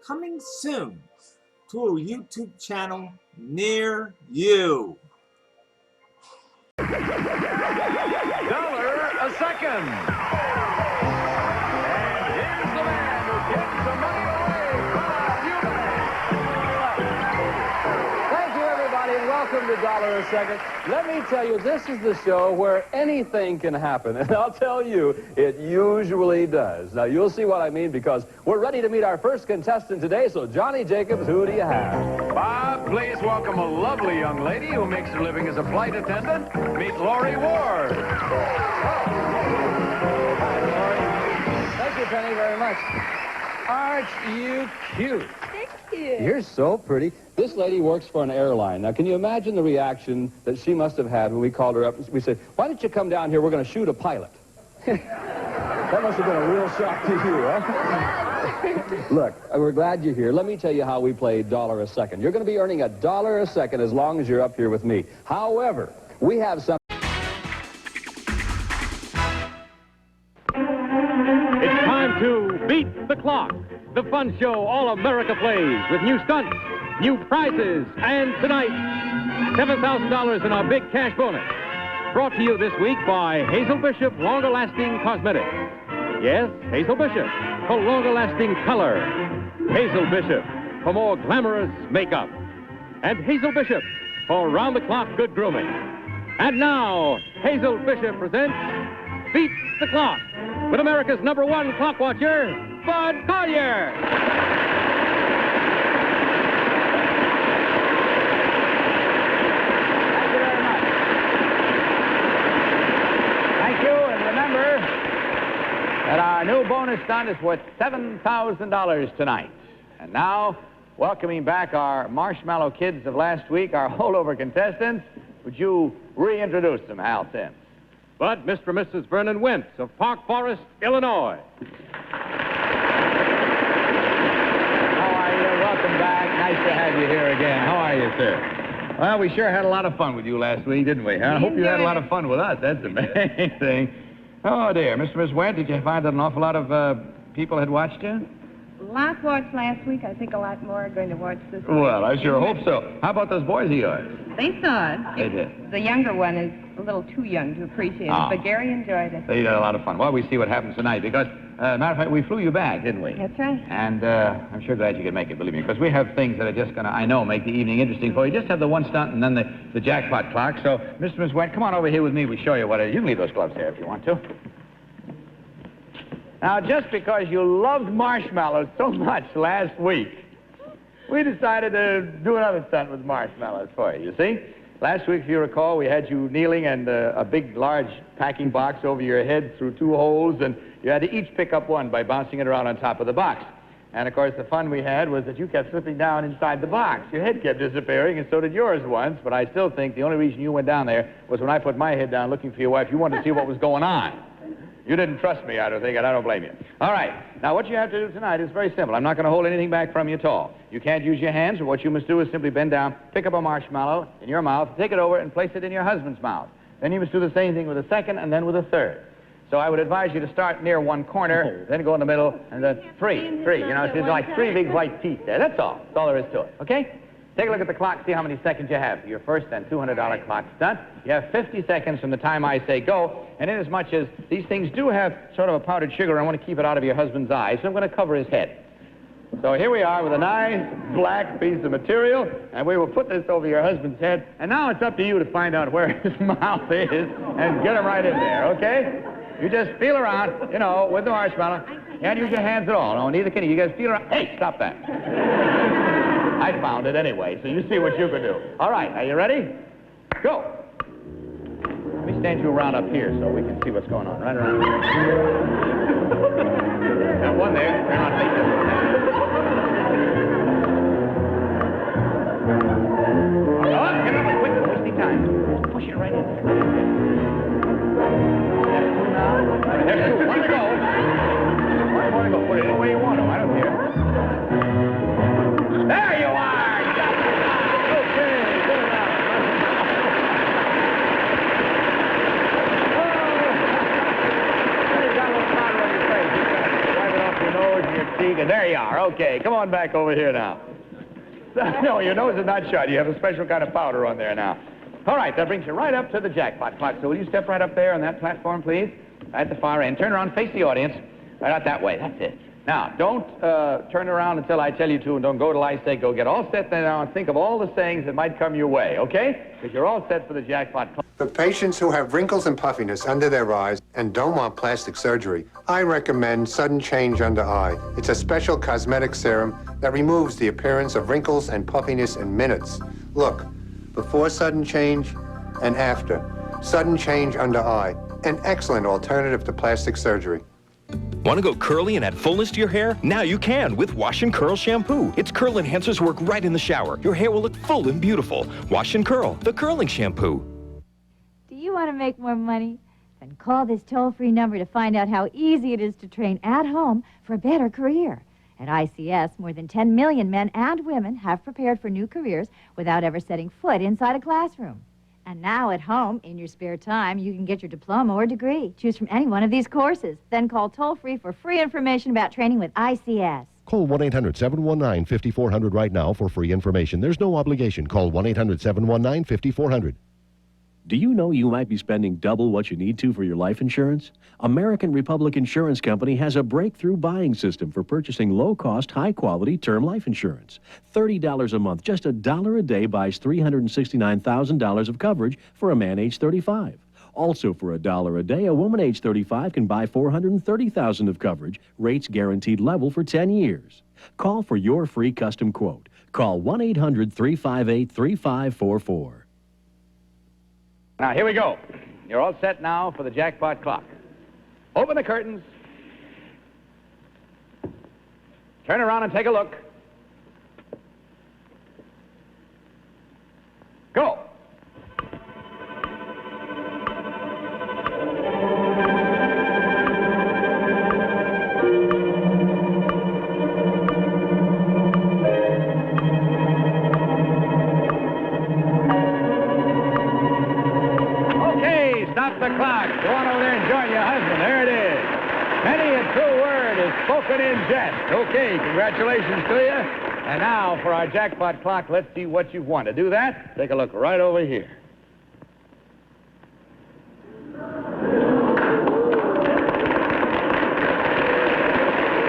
coming soon to a YouTube channel near you. $1 a second. And here's the man who gives the money away, Bob Eubank. Thank you, everybody, and welcome to $1 a second. Let me tell you, this is the show where anything can happen, and I'll tell you, it usually does. Now, you'll see what I mean, because we're ready to meet our first contestant today, so Johnny Jacobs, who do you have? Bob, please welcome a lovely young lady who makes her living as a flight attendant. Meet Lori Ward. Hi, Lori. Thank you, Penny, very much. Aren't you cute? Thank you. You're so pretty. This lady works for an airline. Now, can you imagine the reaction that she must have had when we called her up? We said, why don't you come down here? We're going to shoot a pilot. That must have been a real shock to you, huh? Look, we're glad you're here. Let me tell you how we play $1 a second. You're going to be earning $1 a second as long as you're up here with me. However, we have some... It's time to beat the clock. The fun show all America plays with new stunts, new prizes, and tonight, $7,000 in our big cash bonus. Brought to you this week by Hazel Bishop Longer Lasting Cosmetics. Yes, Hazel Bishop for longer lasting color. Hazel Bishop for more glamorous makeup. And Hazel Bishop for round-the-clock good grooming. And now, Hazel Bishop presents Beat the Clock with America's #1 clock watcher, Bud Collier. And our new bonus stunt is worth $7,000 tonight. And now, welcoming back our marshmallow kids of last week, our holdover contestants, would you reintroduce them, Hal Sims? But Mr. and Mrs. Vernon Wentz of Park Forest, Illinois. How are you? Welcome back. Nice to have you here again. How are you, sir? Well, we sure had a lot of fun with you last week, didn't we? I hope you had a lot of fun with us. That's the main thing. Oh, dear. Mr. and Miss Wentz, did you find that an awful lot of people had watched you? A lot watched last week. I think a lot more are going to watch this week. Well, I sure hope so. How about those boys of yours? They saw it. They did. The younger one is a little too young to appreciate it, but Gary enjoyed it. They had a lot of fun. Well, we see what happens tonight, because, matter of fact, we flew you back, didn't we? That's right. And I'm sure glad you could make it, believe me, because we have things that are just going to, I know, make the evening interesting for you. Just have the one stunt and then the jackpot clock. So, Mr. and Miss Wentz, come on over here with me. We'll show you what it is. You can leave those gloves there if you want to. Now, just because you loved marshmallows so much last week, we decided to do another stunt with marshmallows for you, you see? Last week, if you recall, we had you kneeling and a big, large packing box over your head through 2 holes, and you had to each pick up one by bouncing it around on top of the box. And, of course, the fun we had was that you kept slipping down inside the box. Your head kept disappearing, and so did yours once, but I still think the only reason you went down there was when I put my head down looking for your wife. You wanted to see what was going on. You didn't trust me, I don't think, and I don't blame you. All right. Now, what you have to do tonight is very simple. I'm not going to hold anything back from you at all. You can't use your hands, but what you must do is simply bend down, pick up a marshmallow in your mouth, take it over, and place it in your husband's mouth. Then you must do the same thing with a second and then with a third. So I would advise you to start near one corner, then go in the middle, and then three. You know, it's like 3 big white teeth there. That's all. That's all there is to it. Okay? Take a look at the clock, see how many seconds you have for your first and $200 clock stunt. You have 50 seconds from the time I say go, and inasmuch as these things do have sort of a powdered sugar, I want to keep it out of your husband's eyes, so I'm going to cover his head. So here we are with a nice black piece of material, and we will put this over your husband's head, and now it's up to you to find out where his mouth is and get him right in there, okay? You just feel around, you know, with the marshmallow. You can't use your hands at all. No, neither can you. You guys feel around. Hey, stop that. I found it anyway, so you see what you can do. All right, are you ready? Go. Let me stand you around up here so we can see what's going on. Right around here. Got one there. Turn on, take this. Oh, get up quick, wasting time. Push it right in there. There's 2 now. There's 2. 1 to go. 1 more to go. Put it any way you want to. I don't care. There you are! Okay, good enough. Oh, you got a little powder on your face. Wipe it off your nose and your cheek, Okay, there you are. Okay, come on back over here now. No, your nose is not shut. You have a special kind of powder on there now. All right, that brings you right up to the jackpot clock. So will you step right up there on that platform, please? At the far end. Turn around, face the audience. Right out that way. That's it. Now, don't turn around until I tell you to, and don't go till I say go. Get all set there now and think of all the sayings that might come your way, okay? Because you're all set for the jackpot clock. For patients who have wrinkles and puffiness under their eyes and don't want plastic surgery, I recommend Sudden Change Under Eye. It's a special cosmetic serum that removes the appearance of wrinkles and puffiness in minutes. Look, before sudden change and after. Sudden Change Under Eye, an excellent alternative to plastic surgery. Want to go curly and add fullness to your hair? Now you can with Wash and Curl shampoo. Its curl enhancers work right in the shower. Your hair will look full and beautiful. Wash and Curl, the curling shampoo. Do you want to make more money? Then call this toll-free number to find out how easy it is to train at home for a better career. At ICS, more than 10 million men and women have prepared for new careers without ever setting foot inside a classroom. And now at home, in your spare time, you can get your diploma or degree. Choose from any one of these courses. Then call toll-free for free information about training with ICS. Call 1-800-719-5400 right now for free information. There's no obligation. Call 1-800-719-5400. Do you know you might be spending double what you need to for your life insurance? American Republic Insurance Company has a breakthrough buying system for purchasing low-cost, high-quality term life insurance. $30 a month, just $1 a day buys $369,000 of coverage for a man age 35. Also, for $1 a day, a woman age 35 can buy $430,000 of coverage, rates guaranteed level for 10 years. Call for your free custom quote. Call 1-800-358-3544. Now, here we go. You're all set now for the jackpot clock. Open the curtains. Turn around and take a look. Go. Stop the clock. Go on over there and join your husband. There it is. Many a true word is spoken in jest. Okay, congratulations to you. And now for our jackpot clock, let's see what you've won. To do that, take a look right over here.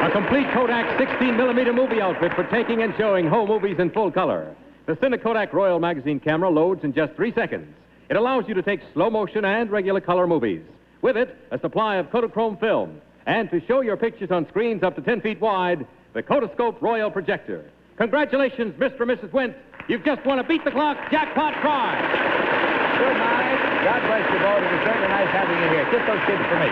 A complete Kodak 16mm movie outfit for taking and showing home movies in full color. The Cine Kodak Royal Magazine camera loads in just 3 seconds. It allows you to take slow motion and regular color movies. With it, a supply of Kodachrome film. And to show your pictures on screens up to 10 feet wide, the Kodascope Royal Projector. Congratulations, Mr. and Mrs. Wint. You've just won a Beat the Clock jackpot prize. Good night. God bless you both. It was certainly nice having you here. Kiss those kids for me.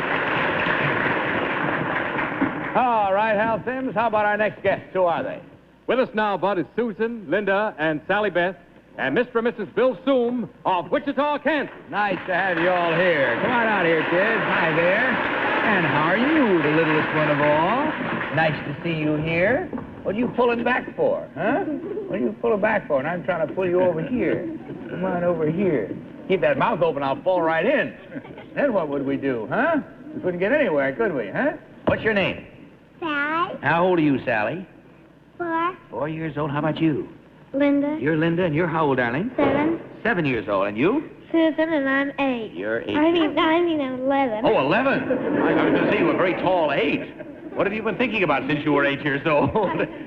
All right, Hal Sims, how about our next guests? Who are they? With us now, Bud, is Susan, Linda, and Sally Beth, and Mr. and Mrs. Bill Soom of Wichita, Kansas. Nice to have you all here. Come on out here, kids. Hi there. And how are you, the littlest one of all? Nice to see you here. What are you pulling back for, huh? What are you pulling back for? And I'm trying to pull you over here. Come on over here. Keep that mouth open, I'll fall right in. Then what would we do, huh? We couldn't get anywhere, could we, huh? What's your name? Sally. How old are you, Sally? 4. 4 years old. How about you? Linda. You're Linda, and you're how old, darling? 7. 7 years old. And you? Susan, and I'm 8. You're 8. I mean 11. Oh, 11. I was going to say you were a very tall 8. What have you been thinking about since you were 8 years old?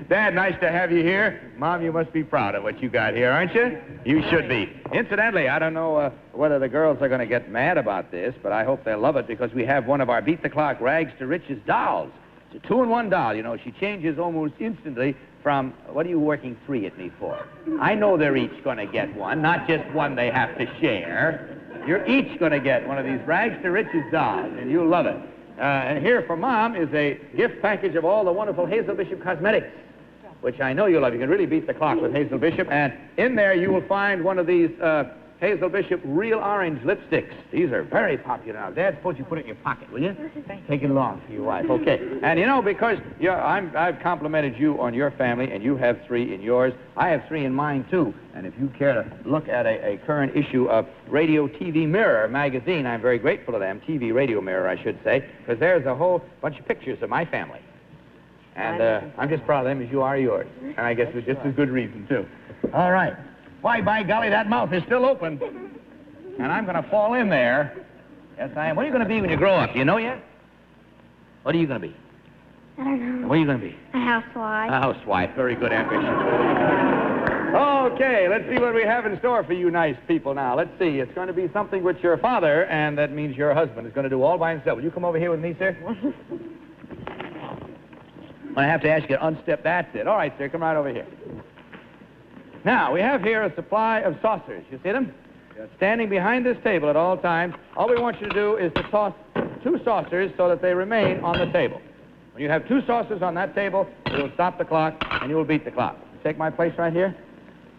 Dad, nice to have you here. Mom, you must be proud of what you got here, aren't you? You should be. Incidentally, I don't know whether the girls are going to get mad about this, but I hope they'll love it because we have one of our Beat the Clock rags to riches dolls. It's a 2-in-1 doll. You know, she changes almost instantly from, what are you working 3 at me for? I know they're each going to get one, not just one they have to share. You're each going to get one of these rags to riches dolls, and you'll love it. And here for Mom is a gift package of all the wonderful Hazel Bishop cosmetics, which I know you'll love. You can really beat the clock with Hazel Bishop. And in there you will find one of these Hazel Bishop Real Orange lipsticks. These are very popular now. Dad, suppose you put it in your pocket, will you? Take it along for your wife. Okay. And you know, because I've complimented you on your family, and you have 3 in yours, I have 3 in mine, too. And if you care to look at a current issue of Radio TV Mirror magazine, I'm very grateful to them, TV Radio Mirror, I should say, because there's a whole bunch of pictures of my family. And I'm just proud of them as you are yours. And I guess with just as good reason, too. All right. Why, by golly, that mouth is still open. And I'm going to fall in there. Yes, I am. What are you going to be when you grow up? Do you know yet? What are you going to be? I don't know. What are you going to be? A housewife. A housewife. Very good ambition. Okay, let's see what we have in store for you nice people now. Let's see. It's going to be something which your father, and that means your husband, is going to do all by himself. Will you come over here with me, sir? I have to ask you to unstep. That's it. All right, sir. Come right over here. Now, we have here a supply of saucers. You see them? Standing behind this table at all times. All we want you to do is to toss 2 saucers so that they remain on the table. When you have 2 saucers on that table, you will stop the clock and you will beat the clock. You take my place right here?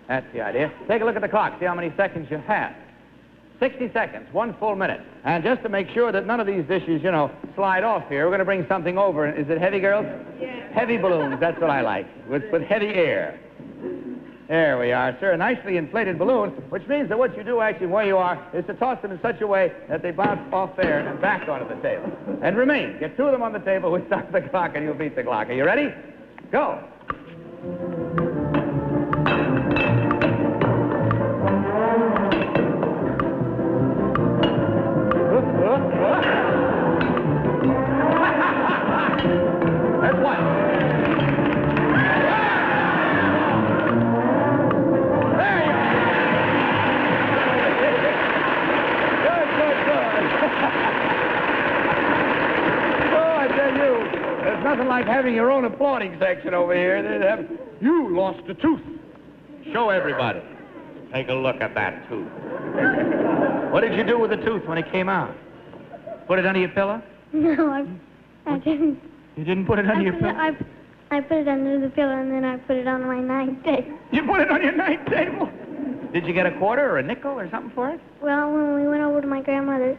That's the idea. Take a look at the clock. See how many seconds you have. 60 seconds, 1 full minute. And just to make sure that none of these dishes, you know, slide off here, we're going to bring something over. Is it heavy, girls? Yeah. Heavy balloons, that's what I like, with heavy air. There we are, sir. A nicely inflated balloon, which means that what you do actually where you are is to toss them in such a way that they bounce off there and back onto the table. And remain. Get 2 of them on the table, we stop the clock, and you'll beat the clock. Are you ready? Go. That's what? There's nothing like having your own applauding section over here. You lost a tooth. Show everybody. Take a look at that tooth. What did you do with the tooth when it came out? Put it under your pillow? No, I didn't. You didn't put it under your pillow? I put it under the pillow, and then I put it on my night table. You put it on your night table? Did you get a quarter or a nickel or something for it? Well, when we went over to my grandmother's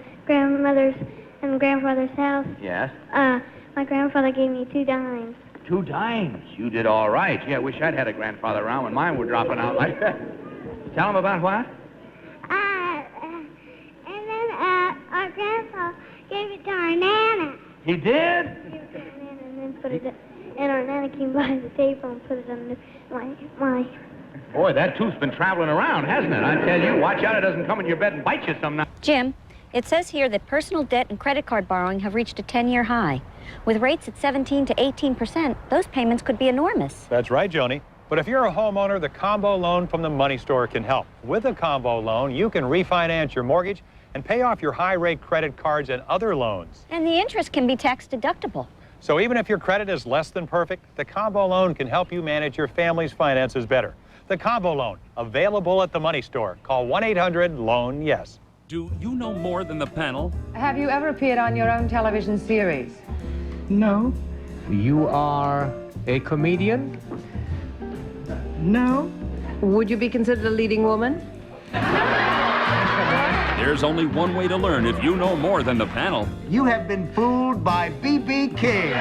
and grandfather's house, Yes. My grandfather gave me 2 dimes. 2 dimes. You did all right. Gee, I wish I'd had a grandfather around when mine were dropping out like that. Tell him about what? And then our grandpa gave it to our Nana. He did? Gave it to our Nana and then put it, and our Nana came by the table and put it under my... Boy, that tooth's been traveling around, hasn't it? I tell you, watch out it doesn't come in your bed and bite you some night. Jim, it says here that personal debt and credit card borrowing have reached a 10-year high. With rates at 17 to 18%, those payments could be enormous. That's right, Joni. But if you're a homeowner, the combo loan from the Money Store can help. With a combo loan, you can refinance your mortgage and pay off your high-rate credit cards and other loans. And the interest can be tax deductible. So even if your credit is less than perfect, the combo loan can help you manage your family's finances better. The combo loan, available at the Money Store. Call 1-800-LOAN-YES. Do you know more than the panel? Have you ever appeared on your own television series? No. You are a comedian? No. Would you be considered a leading woman? There's only one way to learn if you know more than the panel. You have been fooled by B.B. King.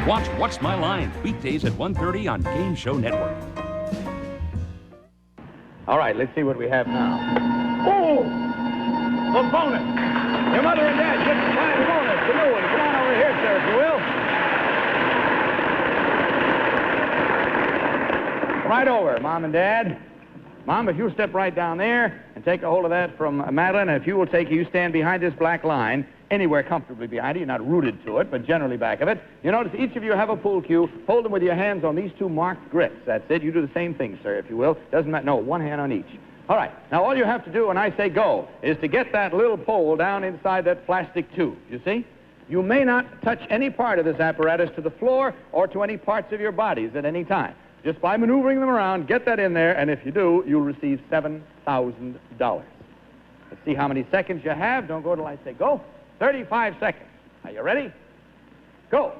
Watch What's My Line, weekdays at 1:30 on Game Show Network. All right, let's see what we have now. Oh! The bonus! Your mother and dad get the fine bonus, the new one. Come on over here, sir, if you will. Right over, Mom and Dad. Mom, if you'll step right down there and take a hold of that from Madeline, and if you will you stand behind this black line, anywhere comfortably behind it. You're not rooted to it, but generally back of it. You notice each of you have a pool cue. Hold them with your hands on these 2 marked grips. That's it. You do the same thing, sir, if you will. Doesn't matter. No, 1 hand on each. All right. Now, all you have to do when I say go is to get that little pole down inside that plastic tube. You see? You may not touch any part of this apparatus to the floor or to any parts of your bodies at any time. Just by maneuvering them around, get that in there, and if you do, you'll receive $7,000. Let's see how many seconds you have. Don't go till I say go. 35 seconds. Are you ready? Go.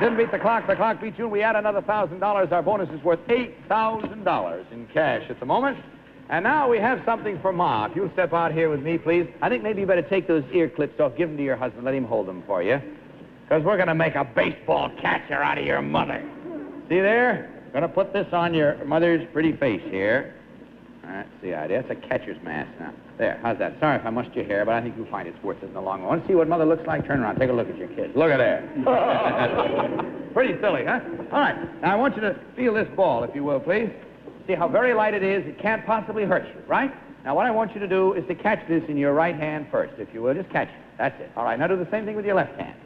didn't beat the clock beat you, and we add another $1,000. Our bonus is worth $8,000 in cash at the moment. And now we have something for Ma. If you'll step out here with me, please. I think maybe you better take those ear clips off, give them to your husband, let him hold them for you. Because we're going to make a baseball catcher out of your mother. See there? Going to put this on your mother's pretty face here. That's the idea. That's a catcher's mask now. There, how's that? Sorry if I mussed your hair, but I think you'll find it's worth it in the long run. Want to see what mother looks like? Turn around, take a look at your kid. Look at there. Pretty silly, huh? All right, now I want you to feel this ball, if you will, please. See how very light it is. It can't possibly hurt you, right? Now what I want you to do is to catch this in your right hand first, if you will. Just catch it. That's it. All right, now do the same thing with your left hand.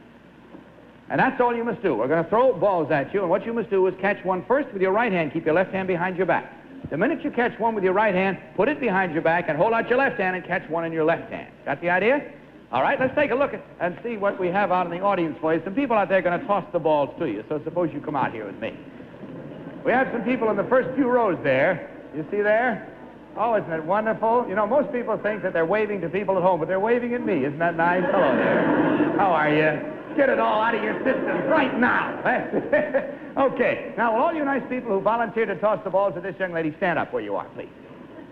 And that's all you must do. We're going to throw balls at you, and what you must do is catch one first with your right hand. Keep your left hand behind your back. The minute you catch one with your right hand, put it behind your back and hold out your left hand and catch one in your left hand. Got the idea? All right, let's take a look and see what we have out in the audience for you. Some people out there are going to toss the balls to you, so suppose you come out here with me. We have some people in the first few rows there. You see there? Oh, isn't it wonderful? You know, most people think that they're waving to people at home, but they're waving at me. Isn't that nice? Hello there. How are you? Get it all out of your system right now. Okay. Now, will all you nice people who volunteered to toss the balls to this young lady stand up where you are, please?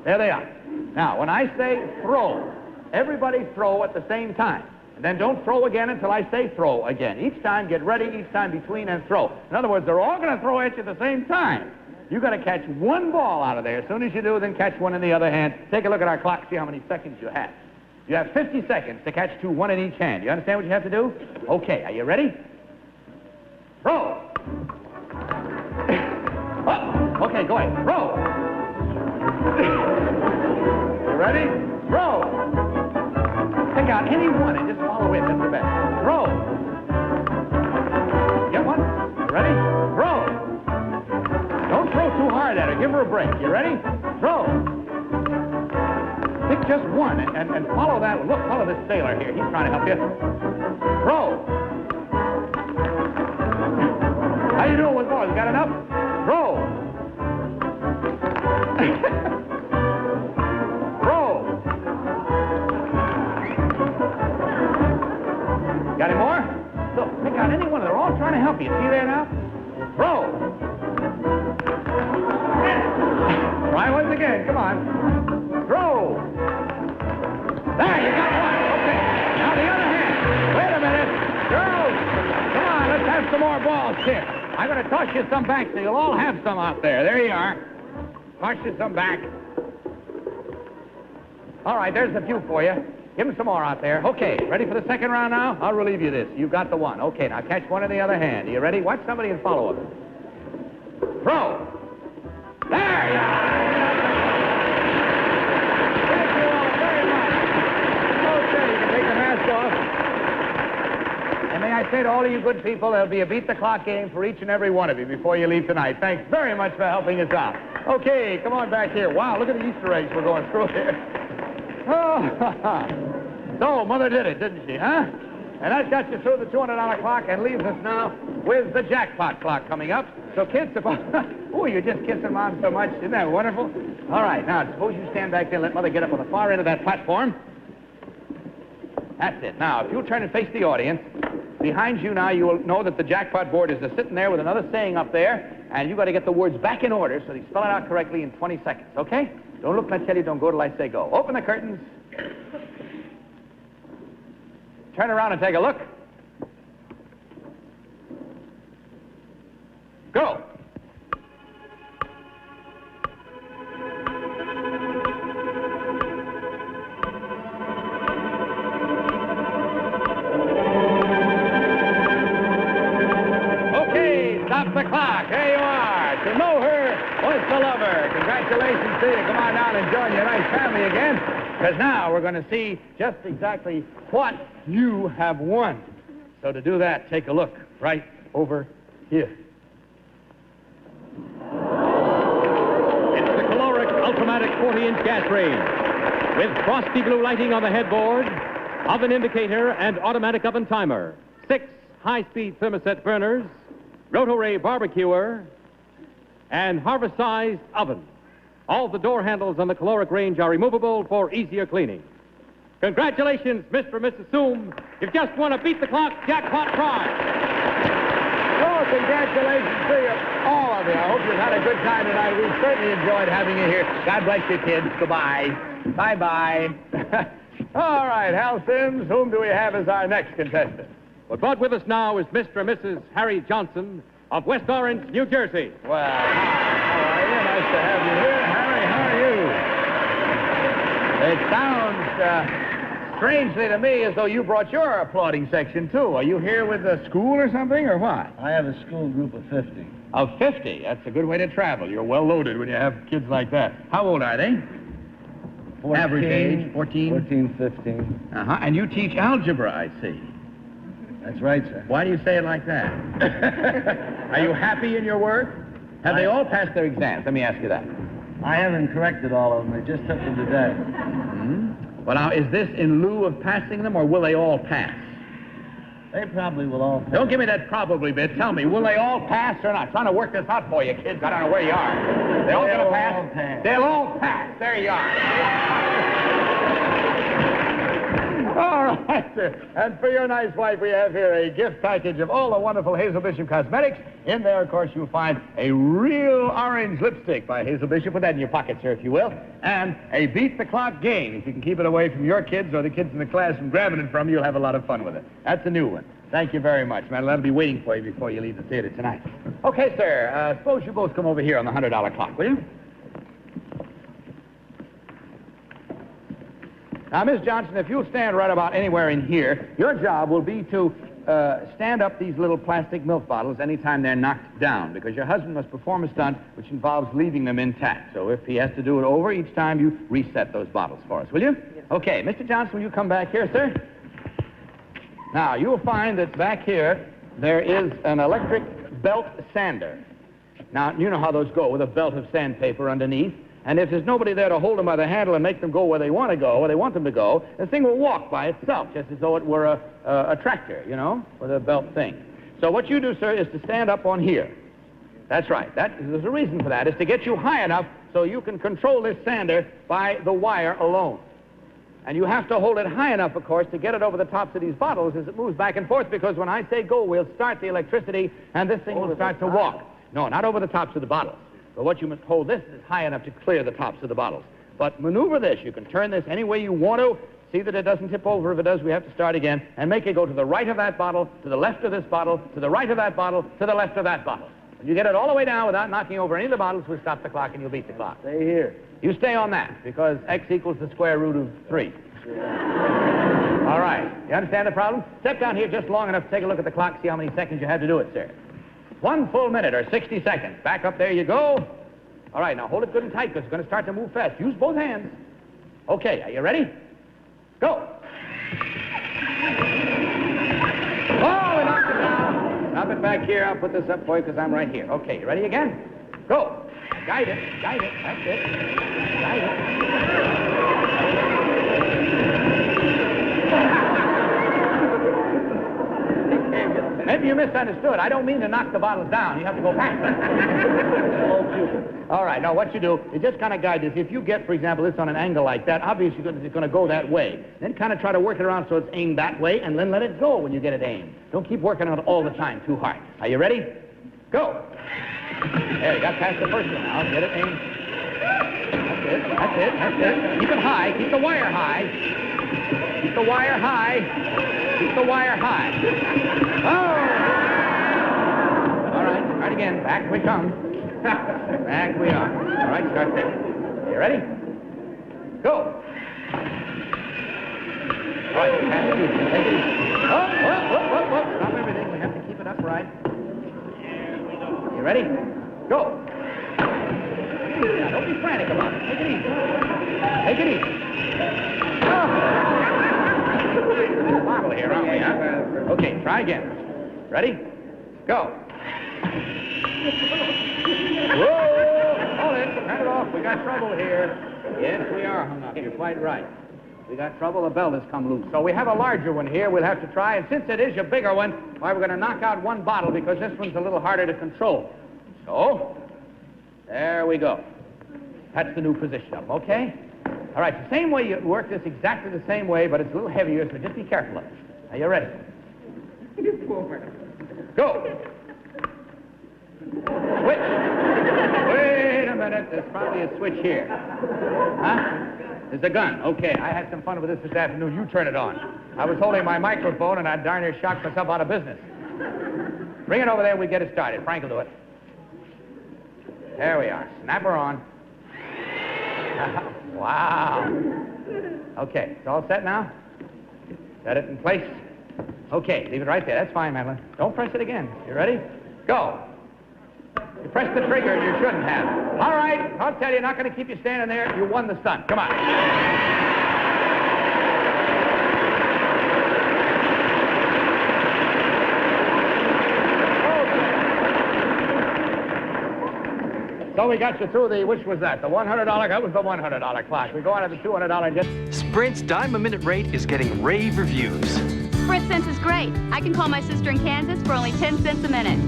There they are. Now, when I say throw, everybody throw at the same time. And then don't throw again until I say throw again. Each time, get ready, each time between and throw. In other words, they're all going to throw at you at the same time. You've got to catch one ball out of there. As soon as you do, then catch one in the other hand. Take a look at our clock, see how many seconds you have. You have 50 seconds to catch two, one in each hand. You understand what you have to do? Okay, are you ready? Throw. Oh, okay, go ahead. Throw. You ready? Throw. Pick out any one and just follow it. That's the best. Throw. Get one? You ready? Throw. Don't throw too hard at her. Give her a break. You ready? Throw. Pick just one and follow that one. Look, follow this sailor here. He's trying to help you. Throw. How you doing with balls? You got enough? Throw. Throw. Got any more? Look, pick out any one. They're all trying to help you. See there now? Throw. Try once again. Come on. Throw. There, you got one. Okay. Now the other hand. Wait a minute. Girls, come on. Let's have some more balls here. I'm going to toss you some back so you'll all have some out there. There you are. Toss you some back. All right, there's a few for you. Give them some more out there. Okay, ready for the second round now? I'll relieve you this. You've got the one. Okay, now catch one in the other hand. Are you ready? Watch somebody and follow them. Throw. There you are. Thank you all very much. Okay, you can take the mask off. And may I say to all of you good people, there'll be a beat the clock game for each and every one of you before you leave tonight. Thanks very much for helping us out. Okay, come on back here. Wow, look at the Easter eggs we're going through here. Oh, so Mother did it, didn't she, huh? And that got you through the $200 clock and leaves us now with the jackpot clock coming up. So kids, oh, you're just kissing Mom so much. Isn't that wonderful? All right, now suppose you stand back there and let Mother get up on the far end of that platform. That's it. Now, if you'll turn and face the audience, behind you now you will know that the jackpot board is sitting there with another saying up there, and you've got to get the words back in order so they spell it out correctly in 20 seconds, okay? Don't look when I tell you, don't go till I say go. Open the curtains. Turn around and take a look. Go. Okay, stop the clock. There you are. To know her was to love her. Congratulations to you. Come on down and join your nice family again, because now we're going to see just exactly what you have won. So to do that, take a look right over here. It's the caloric Ultramatic 40-inch gas range with frosty blue lighting on the headboard, oven indicator and automatic oven timer, 6 high-speed thermoset burners, Rotoray barbecuer, and harvest-sized oven. All the door handles on the caloric range are removable for easier cleaning. Congratulations, Mr. and Mrs. Soom. You've just won a Beat the Clock jackpot prize. Oh, congratulations to you, all of you. I hope you've had a good time tonight. We certainly enjoyed having you here. God bless you, kids. Goodbye. Bye-bye. All right, Hal Sims, whom do we have as our next contestant? But with us now is Mr. and Mrs. Harry Johnson of West Orange, New Jersey. Well, how are you? Nice to have you here. Harry, how are you? It sounds strangely to me as though you brought your applauding section, too. Are you here with the school or something, or what? I have a school group of 50. Of 50? That's a good way to travel. You're well loaded when you have kids like that. How old are they? 14, average age, 14? 14, 15. Uh-huh. And you teach algebra, I see. That's right, sir. Why do you say it like that? Are you happy in your work? Have they all passed their exams? Let me ask you that. I haven't corrected all of them. I just took them today. Mm-hmm. Well, now, is this in lieu of passing them, or will they all pass? They probably will all pass. Don't give me that probably bit. Tell me, will they all pass or not? Trying to work this out for you, kids. I don't know where you are. They all going to pass? All pass. They'll all pass. There you are. All right, sir. And for your nice wife, we have here a gift package of all the wonderful Hazel Bishop cosmetics. In there, of course, you'll find a real orange lipstick by Hazel Bishop. Put that in your pocket, sir, if you will. And a Beat the Clock game. If you can keep it away from your kids or the kids in the class from grabbing it from you, you'll have a lot of fun with it. That's a new one. Thank you very much, man. That'll be waiting for you before you leave the theater tonight. Okay, sir. Suppose you both come over here on the $100 clock, will you? Now, Miss Johnson, if you'll stand right about anywhere in here, your job will be to stand up these little plastic milk bottles anytime they're knocked down, because your husband must perform a stunt which involves leaving them intact. So if he has to do it over each time, you reset those bottles for us, will you? Yes. Okay, Mr. Johnson, will you come back here, sir? Now, you'll find that back here there is an electric belt sander. Now, you know how those go, with a belt of sandpaper underneath. And if there's nobody there to hold them by the handle and make them go where they want to go, where they want them to go, the thing will walk by itself, just as though it were a tractor, you know, with a belt thing. So what you do, sir, is to stand up on here. That's right. There's a reason for that. It's to get you high enough so you can control this sander by the wire alone. And you have to hold it high enough, of course, to get it over the tops of these bottles as it moves back and forth, because when I say go, we'll start the electricity, and this thing will start to walk. No, not over the tops of the bottles. But what you must hold this is high enough to clear the tops of the bottles. But maneuver this. You can turn this any way you want to. See that it doesn't tip over. If it does, we have to start again. And make it go to the right of that bottle, to the left of this bottle, to the right of that bottle, to the left of that bottle. When you get it all the way down without knocking over any of the bottles, we'll stop the clock and you'll beat the clock. Stay here. You stay on that, because x equals the square root of 3. All right. You understand the problem? Step down here just long enough to take a look at the clock, see how many seconds you have to do it, sir. 1 full minute, or 60 seconds. Back up there you go. All right, now hold it good and tight, because it's going to start to move fast. Use both hands. Okay, are you ready? Go. Oh, we knocked it down. Stop it back here. I'll put this up for you, because I'm right here. Okay, you ready again? Go. Guide it. Guide it. That's it. Guide it. Maybe you misunderstood. I don't mean to knock the bottles down. You have to go faster. All right, now what you do, you just kind of guide this. If you get, for example, this on an angle like that, obviously it's going to go that way. Then kind of try to work it around so it's aimed that way, and then let it go when you get it aimed. Don't keep working on it all the time too hard. Are you ready? Go. There, you got past the first one now. Get it aimed. That's it. That's it. That's it. Keep it high. Keep the wire high. Keep the wire high. Keep the wire high. Oh! All right, start again. Back we come. Back we are. All right, start there. You ready? Go. All right, pass it easy. Take it easy. Oh. Stop everything. We have to keep it upright. You ready? Go. Now, don't be frantic about it. Take it easy. Take it easy. Oh. Bottle here, aren't we, huh? Okay, try again. Ready? Go. Whoa! Hold it. Turn it off. We got trouble here. Yes, we are hung up. You're quite right. We got trouble. The belt has come loose. So we have a larger one here. We'll have to try. And since it is your bigger one, why, we're going to knock out one bottle, because this one's a little harder to control. So, there we go. That's the new position up, okay? All right, the same way you work this, exactly the same way, but it's a little heavier, so just be careful of it. Are you ready? Go. it, there's probably a switch here. Huh? There's a gun. Okay, I had some fun with this afternoon. You turn it on. I was holding my microphone, and I darn near shocked myself out of business. Bring it over there, we get it started. Frank will do it. There we are. Snap her on. Wow. Okay, it's all set now? Set it in place. Okay, leave it right there. That's fine, Madeline. Don't press it again. You ready? Go. You pressed the trigger and you shouldn't have. All right, I'll tell you, not going to keep you standing there. You won the stunt. Come on. So we got you through the, which was that? The $100, that was the $100 clock. We go on to the $200 and just... Sprint's dime-a-minute rate is getting rave reviews. Sprint Cents is great. I can call my sister in Kansas for only 10 cents a minute.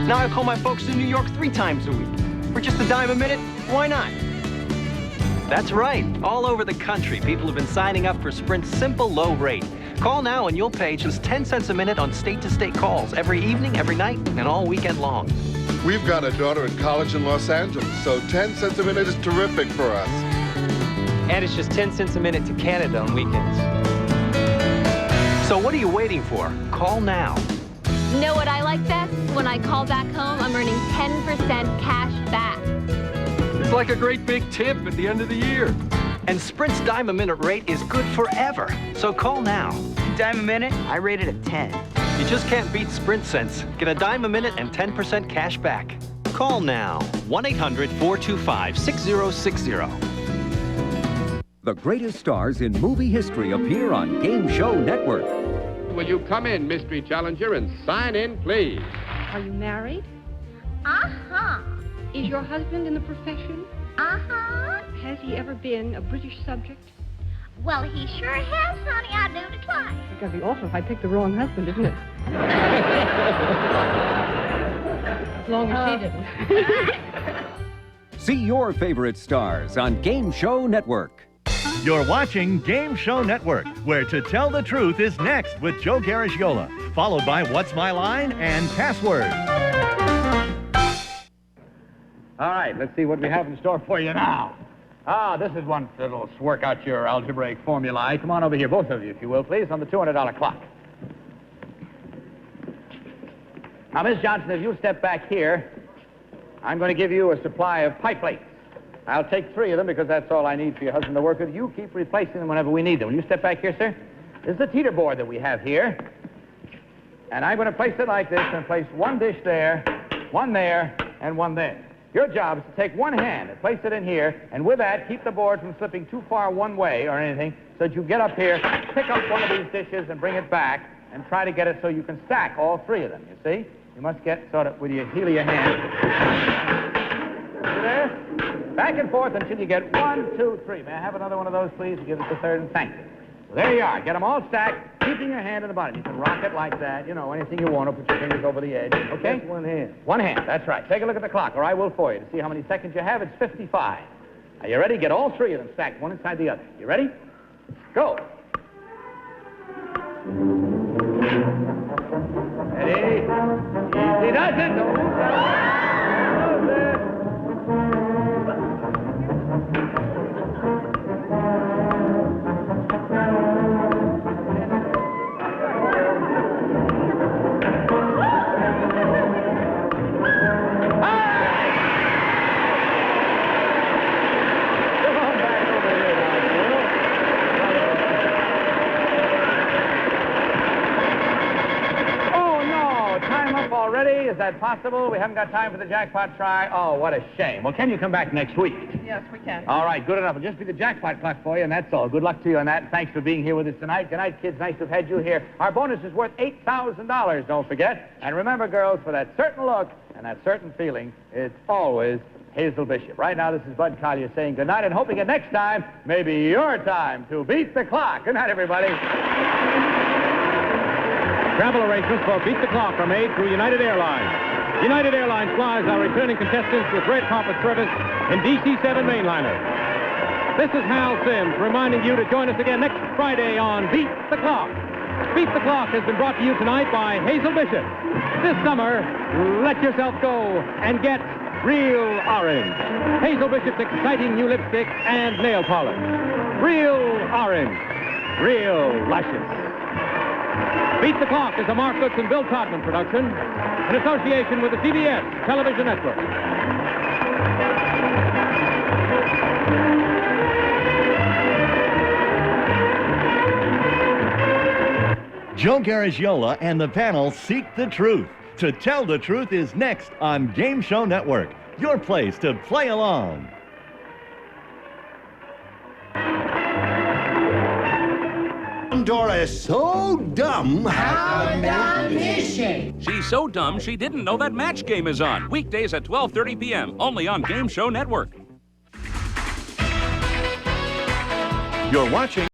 Now I call my folks in New York 3 times a week. For just a dime a minute, why not? That's right. All over the country, people have been signing up for Sprint's simple low rate. Call now and you'll pay just 10 cents a minute on state-to-state calls every evening, every night, and all weekend long. We've got a daughter in college in Los Angeles, so 10 cents a minute is terrific for us. And it's just 10 cents a minute to Canada on weekends. So what are you waiting for? Call now. You know what I like best? When I call back home, I'm earning 10% cash back. It's like a great big tip at the end of the year. And Sprint's dime-a-minute rate is good forever. So call now. Dime a minute? I rate it a 10. You just can't beat Sprint Cents. Get a dime a minute and 10% cash back. Call now. 1-800-425-6060. The greatest stars in movie history appear on Game Show Network. Will you come in, Mystery Challenger, and sign in, please? Are you married? Uh-huh. Is your husband in the profession? Uh-huh. Has he ever been a British subject? Well, he sure has, honey. I do decline. It's gotta be awful if I picked the wrong husband, isn't it? As long as he didn't. See your favorite stars on Game Show Network. You're watching Game Show Network, where To Tell the Truth is next with Joe Garagiola, followed by What's My Line and Password. All right, let's see what we have in store for you now. Ah, this is one that'll work out your algebraic formulae. Come on over here, both of you, if you will, please, on the $200 clock. Now, Miss Johnson, if you'll step back here, I'm going to give you a supply of pipe plates. I'll take 3 of them because that's all I need for your husband to work with. You keep replacing them whenever we need them. Will you step back here, sir? This is the teeter board that we have here. And I'm going to place it like this and place one dish there, one there, and one there. Your job is to take one hand and place it in here, and with that, keep the board from slipping too far one way or anything, so that you get up here, pick up one of these dishes and bring it back, and try to get it so you can stack all 3 of them, you see? You must get sort of with your heel of your hand. You there? Back and forth until you get 1, 2, 3. May I have another one of those, please? Give it the third, and thank you. So there you are. Get them all stacked, keeping your hand in the bottom. You can rock it like that. You know, anything you want to, put your fingers over the edge. Okay? Just one hand. One hand, that's right. Take a look at the clock, or I will for you, to see how many seconds you have. It's 55. Are you ready? Get all 3 of them stacked, one inside the other. You ready? Go. Ready? Easy does it. Don't lose that. Already? Is that possible? We haven't got time for the jackpot try? Oh, what a shame. Well, can you come back next week? Yes, we can. All right, good enough. It'll just be the jackpot clock for you, and that's all. Good luck to you on that. Thanks for being here with us tonight. Good night, kids. Nice to have had you here. Our bonus is worth $8,000, don't forget. And remember, girls, for that certain look and that certain feeling, it's always Hazel Bishop. Right now, this is Bud Collier saying good night and hoping that next time may be your time to beat the clock. Good night, everybody. Travel arrangements for Beat the Clock are made through United Airlines. United Airlines flies our returning contestants with red carpet service in DC-7 mainliners. This is Hal Sims reminding you to join us again next Friday on Beat the Clock. Beat the Clock has been brought to you tonight by Hazel Bishop. This summer, let yourself go and get Real Orange. Hazel Bishop's exciting new lipstick and nail polish. Real Orange. Real luscious. Beat the Clock is a Mark Goodson and Bill Todman production in association with the CBS television network. Joe Garagiola and the panel seek the truth. To Tell the Truth is next on Game Show Network, your place to play along. Dora is so dumb. How dumb is she? She's so dumb she didn't know that Match Game is on. Weekdays at 12:30 p.m. only on Game Show Network. You're watching